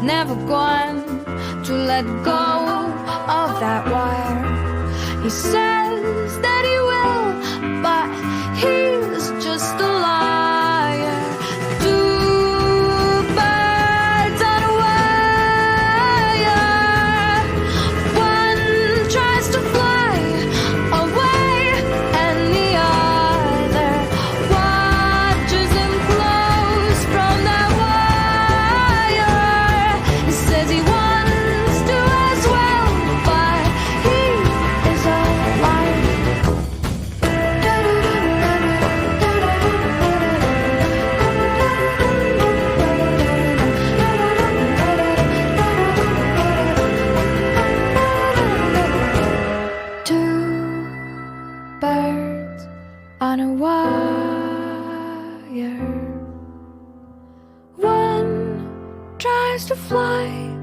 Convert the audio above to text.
never going to let go of that wire. He says that he will, but he's just a liar. Two birds on a wire. One tries to fly away, and the other watches him close from that wire. He says he wants to as well, but he is a liar. Two birds on a wire. One tries to fly